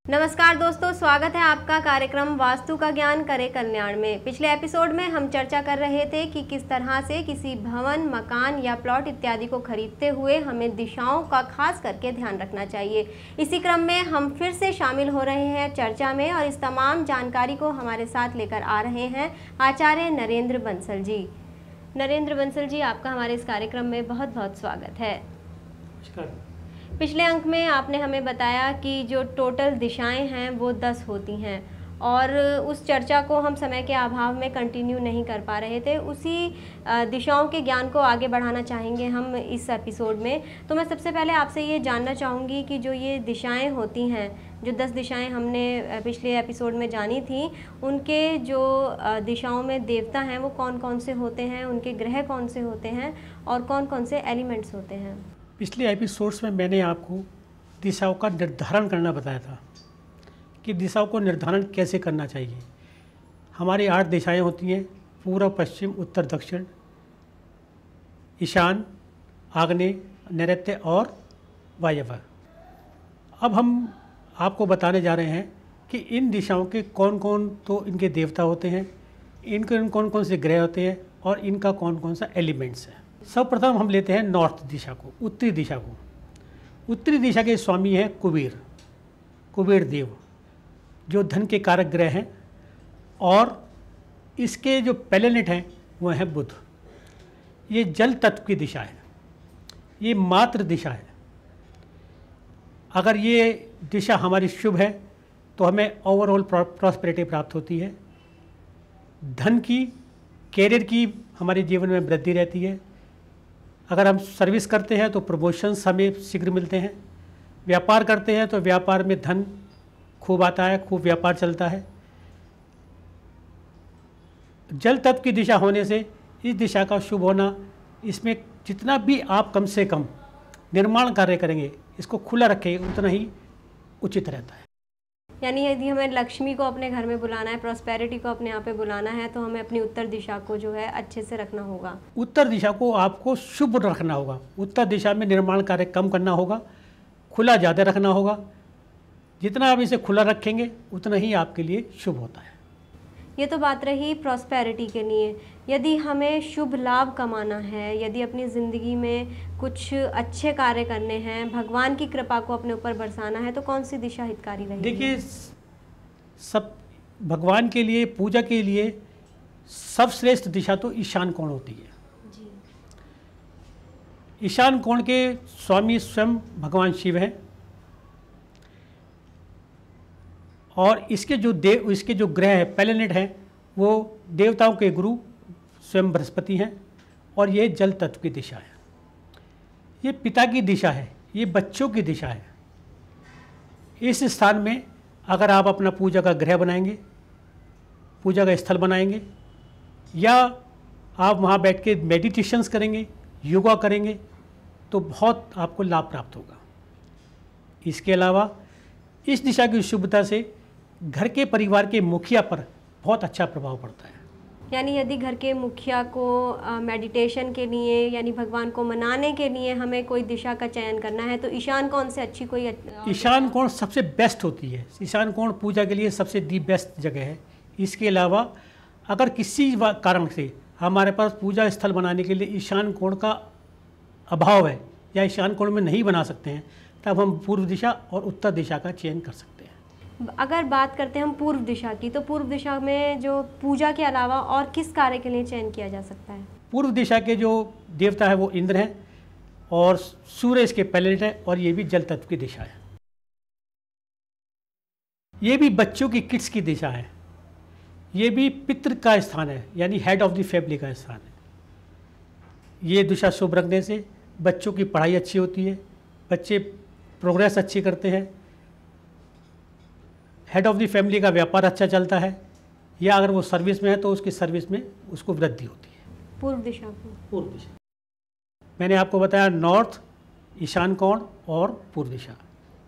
नमस्कार दोस्तों, स्वागत है आपका कार्यक्रम वास्तु का ज्ञान करे कल्याण में। पिछले एपिसोड में हम चर्चा कर रहे थे कि किस तरह से किसी भवन, मकान या प्लॉट इत्यादि को खरीदते हुए हमें दिशाओं का खास करके ध्यान रखना चाहिए। इसी क्रम में हम फिर से शामिल हो रहे हैं चर्चा में और इस तमाम जानकारी को हमारे साथ लेकर आ रहे हैं आचार्य नरेंद्र बंसल जी। नरेंद्र बंसल जी, आपका हमारे इस कार्यक्रम में बहुत बहुत स्वागत है। पिछले अंक में आपने हमें बताया कि जो टोटल दिशाएं हैं वो 10 होती हैं और उस चर्चा को हम समय के अभाव में कंटिन्यू नहीं कर पा रहे थे। उसी दिशाओं के ज्ञान को आगे बढ़ाना चाहेंगे हम इस एपिसोड में। तो मैं सबसे पहले आपसे ये जानना चाहूँगी कि जो ये दिशाएं होती हैं, जो 10 दिशाएं हमने पिछले एपिसोड में जानी थी, उनके जो दिशाओं में देवता हैं वो कौन कौन से होते हैं, उनके ग्रह कौन से होते हैं और कौन कौन से एलिमेंट्स होते हैं। पिछले एपिसोड्स में मैंने आपको दिशाओं का निर्धारण करना बताया था कि दिशाओं को निर्धारण कैसे करना चाहिए। हमारी 8 दिशाएं होती हैं: पूर्व, पश्चिम, उत्तर, दक्षिण, ईशान, आग्नेय, नैऋत्य और वायव्य। अब हम आपको बताने जा रहे हैं कि इन दिशाओं के कौन कौन तो इनके देवता होते हैं, इनके कौन कौन से ग्रह होते हैं और इनका कौन कौन सा एलिमेंट्स है। सर्वप्रथम हम लेते हैं नॉर्थ दिशा को, उत्तरी दिशा को। उत्तरी दिशा के स्वामी हैं कुबेर देव, जो धन के कारक ग्रह हैं और इसके जो प्लैनेट हैं वो हैं बुध। ये जल तत्व की दिशा है, ये मातृ दिशा है। अगर ये दिशा हमारी शुभ है तो हमें ओवरऑल प्रॉस्पेरिटी प्राप्त होती है, धन की, कैरियर की हमारे जीवन में वृद्धि रहती है। अगर हम सर्विस करते हैं तो प्रमोशंस हमें शीघ्र मिलते हैं, व्यापार करते हैं तो व्यापार में धन खूब आता है, खूब व्यापार चलता है। जल तत्व की दिशा होने से इस दिशा का शुभ होना, इसमें जितना भी आप कम से कम निर्माण कार्य करेंगे, इसको खुला रखें, उतना ही उचित रहता है। यानी यदि हमें लक्ष्मी को अपने घर में बुलाना है, प्रॉस्पेरिटी को अपने यहाँ पे बुलाना है, तो हमें अपनी उत्तर दिशा को जो है अच्छे से रखना होगा। उत्तर दिशा को आपको शुभ रखना होगा। उत्तर दिशा में निर्माण कार्य कम करना होगा, खुला ज़्यादा रखना होगा। जितना आप इसे खुला रखेंगे उतना ही आपके लिए शुभ होता है। ये तो बात रही प्रॉस्पेरिटी के लिए। यदि हमें शुभ लाभ कमाना है, यदि अपनी ज़िंदगी में कुछ अच्छे कार्य करने हैं, भगवान की कृपा को अपने ऊपर बरसाना है, तो कौन सी दिशा हितकारी रहेगी? देखिए, सब भगवान के लिए, पूजा के लिए सर्वश्रेष्ठ दिशा तो ईशान कोण होती है जी। ईशान कोण के स्वामी स्वयं भगवान शिव हैं और इसके जो ग्रह हैं, प्लैनेट हैं, वो देवताओं के गुरु स्वयं बृहस्पति हैं और ये जल तत्व की दिशा है। ये पिता की दिशा है, ये बच्चों की दिशा है। इस स्थान में अगर आप अपना पूजा का ग्रह बनाएंगे, पूजा का स्थल बनाएंगे, या आप वहाँ बैठ के मेडिटेशंस करेंगे, योगा करेंगे, तो बहुत आपको लाभ प्राप्त होगा। इसके अलावा इस दिशा की शुभता से घर के परिवार के मुखिया पर बहुत अच्छा प्रभाव पड़ता है। यानी यदि घर के मुखिया को मेडिटेशन के लिए, यानी भगवान को मनाने के लिए हमें कोई दिशा का चयन करना है, तो ईशान कोण से अच्छी कोई ईशान कोण सबसे बेस्ट होती है। ईशान कोण पूजा के लिए सबसे दी बेस्ट जगह है। इसके अलावा अगर किसी कारण से हमारे पास पूजा स्थल बनाने के लिए ईशान कोण का अभाव है या ईशान कोण में नहीं बना सकते हैं, तब हम पूर्व दिशा और उत्तर दिशा का चयन कर सकते हैं। अगर बात करते हैं हम पूर्व दिशा की, तो पूर्व दिशा में जो पूजा के अलावा और किस कार्य के लिए चयन किया जा सकता है? पूर्व दिशा के जो देवता है वो इंद्र हैं और सूर्य इसके प्लैनेट है और ये भी जल तत्व की दिशा है। ये भी बच्चों की किड्स की दिशा है। ये भी पितृ का स्थान है, यानी हेड ऑफ द फैमिली का स्थान है। ये दिशा शुभ रखने से बच्चों की पढ़ाई अच्छी होती है, बच्चे प्रोग्रेस अच्छी करते हैं, हेड ऑफ द फैमिली का व्यापार अच्छा चलता है, या अगर वो सर्विस में है तो उसकी सर्विस में उसको वृद्धि होती है। पूर्व दिशा को, पूर्व दिशा मैंने आपको बताया, नॉर्थ, ईशान कोण और पूर्व दिशा,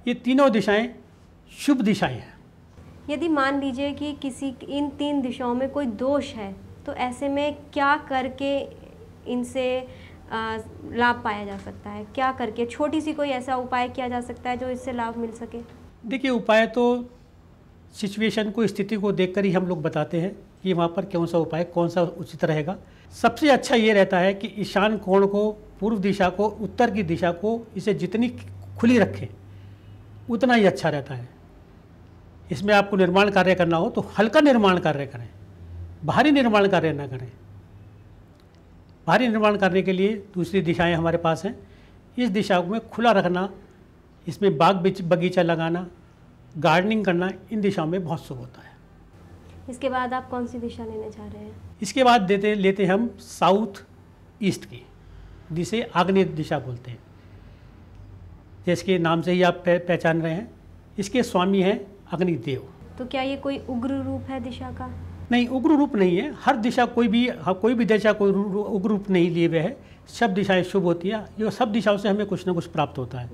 ये तीनों दिशाएं शुभ दिशाएं हैं। यदि मान लीजिए कि किसी इन 3 दिशाओं में कोई दोष है, तो ऐसे में क्या करके इनसे लाभ पाया जा सकता है? क्या करके, छोटी सी कोई ऐसा उपाय किया जा सकता है जो इससे लाभ मिल सके? देखिए, उपाय तो सिचुएशन को, स्थिति को देखकर ही हम लोग बताते हैं कि वहाँ पर कौन सा उपाय, कौन सा उचित रहेगा। सबसे अच्छा ये रहता है कि ईशान कोण को, पूर्व दिशा को, उत्तर की दिशा को, इसे जितनी खुली रखें उतना ही अच्छा रहता है। इसमें आपको निर्माण कार्य करना हो तो हल्का निर्माण कार्य करें, भारी निर्माण कार्य ना करें। भारी निर्माण करने के लिए दूसरी दिशाएं हमारे पास हैं। इस दिशा में खुला रखना, इसमें बाग बगीचा लगाना, गार्डनिंग करना, इन दिशाओं में बहुत शुभ होता है। इसके बाद आप कौन सी दिशा लेने जा रहे हैं? इसके बाद लेते हम साउथ ईस्ट की, जिसे आग्नेय दिशा बोलते हैं। जिसके नाम से ही आप पहचान रहे हैं, इसके स्वामी हैं अग्निदेव। तो क्या ये कोई उग्र रूप है दिशा का? नहीं, उग्र रूप नहीं है। हर दिशा कोई भी दिशा कोई उग्र रूप नहीं लिए हुए है। सब दिशाएं शुभ होती हैं। ये सब दिशाओं से हमें कुछ ना कुछ प्राप्त होता है।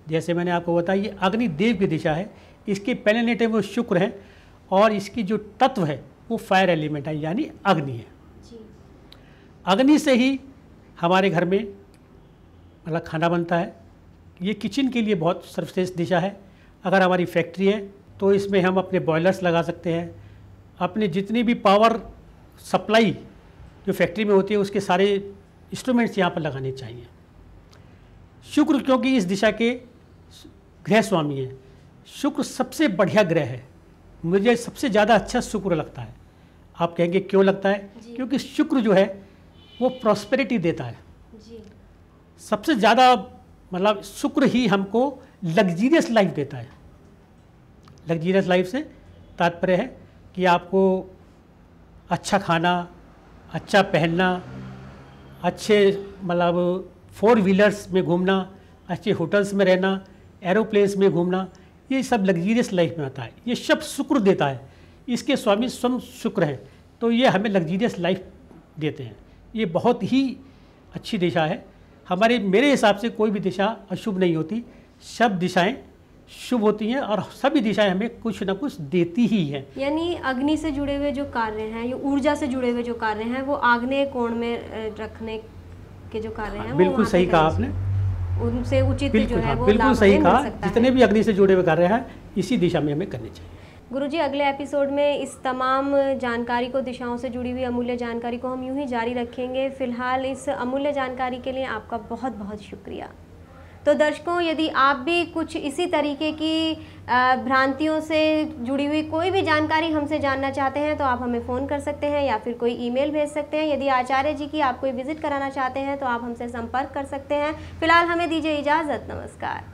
जैसे मैंने आपको बताया, ये अग्निदेव की दिशा है। इसके प्लैनेट है वो शुक्र है, और इसकी जो तत्व है वो फायर एलिमेंट है, यानी अग्नि है। अग्नि से ही हमारे घर में मतलब खाना बनता है। ये किचन के लिए बहुत सर्वश्रेष्ठ दिशा है। अगर हमारी फैक्ट्री है तो इसमें हम अपने बॉयलर्स लगा सकते हैं। अपने जितनी भी पावर सप्लाई जो फैक्ट्री में होती है उसके सारे इंस्ट्रूमेंट्स यहाँ पर लगाने चाहिए। शुक्र, क्योंकि इस दिशा के ग्रह स्वामी है। शुक्र सबसे बढ़िया ग्रह है। मुझे सबसे ज़्यादा अच्छा शुक्र लगता है। आप कहेंगे क्यों लगता है? क्योंकि शुक्र जो है वो प्रॉस्पेरिटी देता है जी। सबसे ज़्यादा मतलब शुक्र ही हमको लग्जीरियस लाइफ देता है। लग्जीरियस लाइफ से तात्पर्य है कि आपको अच्छा खाना, अच्छा पहनना, अच्छे मतलब 4 व्हीलर्स में घूमना, अच्छे होटल्स में रहना, एरोप्लेन्स में घूमना, ये सब लग्जीरियस लाइफ में आता है। ये सब शुक्र देता है। इसके स्वामी स्वयं शुक्र हैं, तो ये हमें लग्जीरियस लाइफ देते हैं। ये बहुत ही अच्छी दिशा है। मेरे हिसाब से कोई भी दिशा अशुभ नहीं होती। सब दिशाएं शुभ होती हैं और सभी दिशाएं हमें कुछ ना कुछ देती ही हैं। यानी अग्नि से जुड़े हुए जो कार्य हैं, ये ऊर्जा से जुड़े हुए जो कार्य हैं, वो आग्नेय कोण में रखने के जो कार्य हैं, बिल्कुल सही कहा आपने। उनसे उचित जो है वो बिल्कुल सही कहा। जितने भी अग्नि से जुड़े हुए कार्य हैं इसी दिशा में हमें करने चाहिए। गुरुजी, अगले एपिसोड में इस तमाम जानकारी को, दिशाओं से जुड़ी हुई अमूल्य जानकारी को हम यूं ही जारी रखेंगे। फिलहाल इस अमूल्य जानकारी के लिए आपका बहुत बहुत शुक्रिया। तो दर्शकों, यदि आप भी कुछ इसी तरीके की भ्रांतियों से जुड़ी हुई कोई भी जानकारी हमसे जानना चाहते हैं तो आप हमें फ़ोन कर सकते हैं या फिर कोई ईमेल भेज सकते हैं। यदि आचार्य जी की आप कोई विजिट कराना चाहते हैं तो आप हमसे संपर्क कर सकते हैं। फिलहाल हमें दीजिए इजाज़त। नमस्कार।